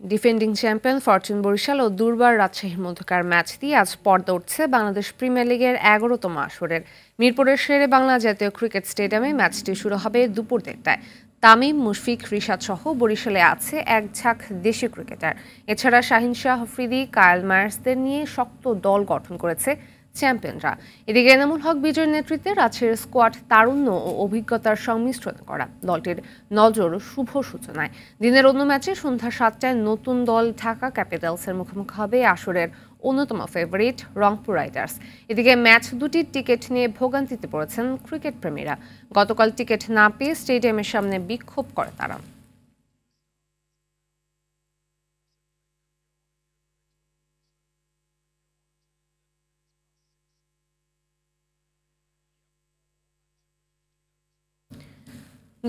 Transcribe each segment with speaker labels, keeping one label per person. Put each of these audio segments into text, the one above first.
Speaker 1: Defending champion Fortune Barishal ও দুর্বার রাজশাহীর মধ্যকার ম্যাচ দিয়ে আজ পর্দা উঠছে বাংলাদেশ প্রিমিয়ার লিগের ১১তম আসরের। মিরপুরের শেরে বাংলা জাতীয় ক্রিকেট স্টেডিয়ামে ম্যাচটি শুরু হবে দুপুর ১:৩০টায়। তামিম, মুশফিক, রিশাদ সহ বরিশালে আছে এক ঝাঁক দেশি ক্রিকেটার। এছাড়া শাহিন শাহ আফ্রিদি, কায়েল মায়ার্সদের নিয়ে শক্ত দল গঠন করেছে চ্যাম্পিয়নরা। এদিকে এনামুল হক বিজয়ের নেতৃত্বে রাজশাহীর স্কোয়াড তারুণ্য ও অভিজ্ঞতার সংমিশ্রণ করা। দলটির নজর শুভ সূচনায়। দিনের অন্য ম্যাচে সন্ধ্যা ৭টায় নতুন দল ঢাকা ক্যাপিটালসের মুখোমুখি হবে আসরের অন্যতম ফেভারিট রংপুর রাইডার্স। এদিকে ম্যাচ দুটির টিকিট নিয়ে ভোগান্তিতে পড়েছেন ক্রিকেট প্রেমীরা। গতকাল টিকিট না পেয়ে স্টেডিয়ামের সামনে বিক্ষোভ করে তারা।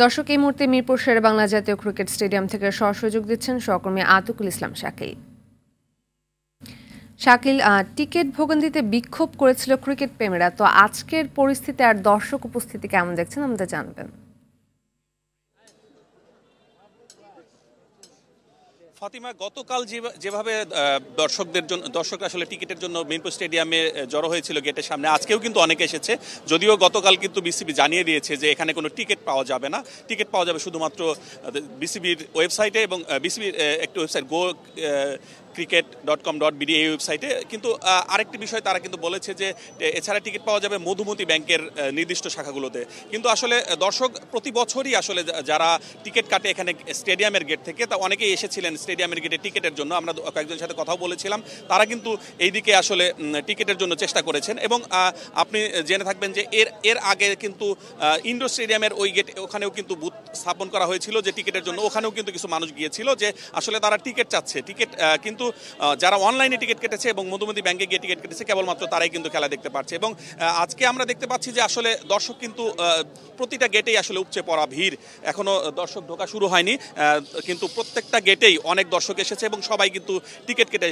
Speaker 1: দর্শক, এই মুহূর্তে মিরপুর শেরেবাংলা জাতীয় ক্রিকেট স্টেডিয়াম থেকে সরাসরি যোগ দিচ্ছেন সহকর্মী আতিকুল ইসলাম শাকিল। শাকিল, টিকিট ভোগান্তিতে বিক্ষোভ করেছিল ক্রিকেট প্রেমীরা, তো আজকের পরিস্থিতি আর দর্শক উপস্থিতি কেমন দেখছেন আমাদের জানবেন।
Speaker 2: ফাতিমা, গতকাল যেভাবে দর্শকরা আসলে টিকিটের জন্য মিরপুর স্টেডিয়ামে জড়ো হয়েছিল গেটের সামনে, আজকেও কিন্তু অনেকে এসেছে। যদিও গতকাল কিন্তু বিসিবি জানিয়ে দিয়েছে যে এখানে কোনো টিকিট পাওয়া যাবে না, টিকিট পাওয়া যাবে শুধুমাত্র বিসিবির ওয়েবসাইটে এবং বিসিবির একটি ওয়েবসাইট cricket.com.bd এই ওয়েবসাইটে। কিন্তু আরেকটি বিষয় তারা কিন্তু বলেছে যে এছাড়া টিকিট পাওয়া যাবে মধুমতি ব্যাংকের নির্দিষ্ট শাখাগুলোতে। কিন্তু আসলে দর্শক প্রতি বছরই আসলে যারা টিকিট কাটে এখানে স্টেডিয়ামের গেট থেকে, তা অনেকেই এসেছিলেন স্টেডিয়ামের গেটে টিকিটের জন্য। আমরা কয়েকজনের সাথে কথাও বলেছিলাম, তারা কিন্তু এইদিকে আসলে টিকিটের জন্য চেষ্টা করেছেন। এবং আপনি জেনে থাকবেন যে এর আগে কিন্তু ইন্ডোর স্টেডিয়ামের ওই গেট ওখানেও কিন্তু বুথ স্থাপন করা হয়েছিল যে টিকিটের জন্য। ওখানেও কিন্তু কিছু মানুষ গিয়েছিল যে আসলে তারা টিকিট চাচ্ছে। কিন্তু যারা অনলাইনে টিকিট কেটেছে এবং মধুমতি ব্যাংকে গিয়ে টিকিট কেটেছে কেবলমাত্র তারাই কিন্তু খেলা দেখতে পাচ্ছে। এবং আজকে আমরা দেখতে পাচ্ছি যে আসলে দর্শক কিন্তু প্রতিটা গেটেই আসলে উপচে পড়া ভিড়। এখনো দর্শক ঢোকা শুরু হয়নি, কিন্তু প্রত্যেকটা গেটেই অনেক দর্শক এসেছে এবং সবাই কিন্তু টিকিট কেটে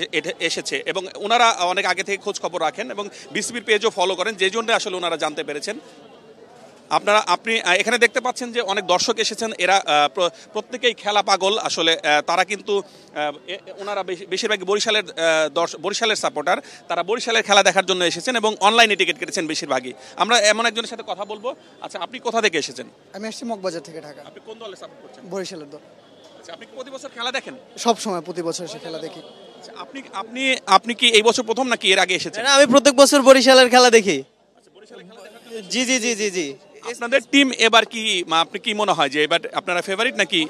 Speaker 2: এসেছে। এবং ওনারা অনেক আগে থেকে খোঁজ খবর রাখেন এবং বিসিবির পেজও ফলো করেন, যে জন্য আসলে ওনারা জানতে পেরেছেন। আপনি এখানে দেখতে পাচ্ছেন যে অনেক দর্শক এসেছেন। এরা প্রত্যেকেই খেলা পাগল আসলে। তারা কিন্তু ওনারা বেশিরভাগই বরিশালের সাপোর্টার। তারা বরিশালের খেলা দেখার জন্য এসেছেন এবং অনলাইনে টিকিট কেটেছেন বেশিরভাগই। আমরা এমন একজনের সাথে কথা বলবো। আচ্ছা, আপনি কোথা থেকে এসেছেন?
Speaker 3: আমি আসছি মগবাজার থেকে, ঢাকা।
Speaker 2: আপনি কোন দলে সাপোর্ট করছেন?
Speaker 3: বরিশালের দল।
Speaker 2: আচ্ছা, আপনি কি প্রতি বছর খেলা দেখেন?
Speaker 3: সব সময় প্রতি বছর এসে খেলা দেখি।
Speaker 2: আচ্ছা, আপনি কি এই বছর প্রথম নাকি এর আগে এসেছেন?
Speaker 4: আমি প্রত্যেক বছর বরিশালের খেলা দেখি।
Speaker 2: আচ্ছা, বরিশালের খেলা দেখার জন্য
Speaker 4: জি জি জি জি জি।
Speaker 2: আপনাদের টিম এবার কি, আপনি কি মনে হয় যে এবার আপনারা ফেভারিট নাকি?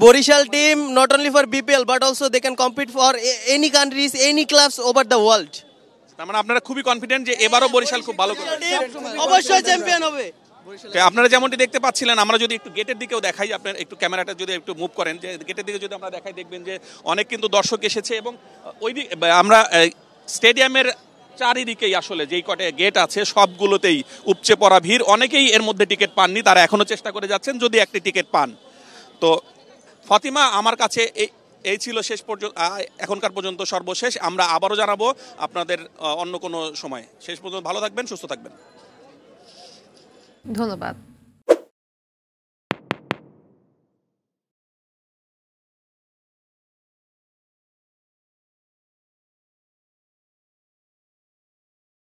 Speaker 4: Barishal team not only for BPL but also they can compete for any countries, any clubs over the world.
Speaker 2: তার মানে আপনারা খুবই কনফিডেন্ট যে এবারও বরিশাল খুব ভালো করবে,
Speaker 4: অবশ্যই চ্যাম্পিয়ন হবে।
Speaker 2: আপনারা যেমনটি দেখতে পাচ্ছিলেন, আমরা যদি একটু গেটের দিকেও দেখাই, আপনার একটু ক্যামেরাটা যদি একটু মুভ করেন, যে গেটের দিকে যদি আমরা দেখাই, দেখবেন যে অনেক কিন্তু দর্শক এসেছে। এবং ওই দিকে আমরা স্টেডিয়ামের চারিদিকেই আসলে যেই কটে গেট আছে সবগুলোতেই উপচে পড়া ভিড়। অনেকেই এর মধ্যে টিকিট পাননি, তারা এখনো চেষ্টা করে যাচ্ছেন যদি একটি টিকিট পান। তো ফাতিমা, আমার কাছে এই ছিল শেষ পর্যন্ত, এখনকার পর্যন্ত সর্বশেষ। আমরা আবারও জানাবো আপনাদের অন্য কোনো সময়। শেষ পর্যন্ত ভালো থাকবেন, সুস্থ থাকবেন।
Speaker 1: ধন্যবাদ।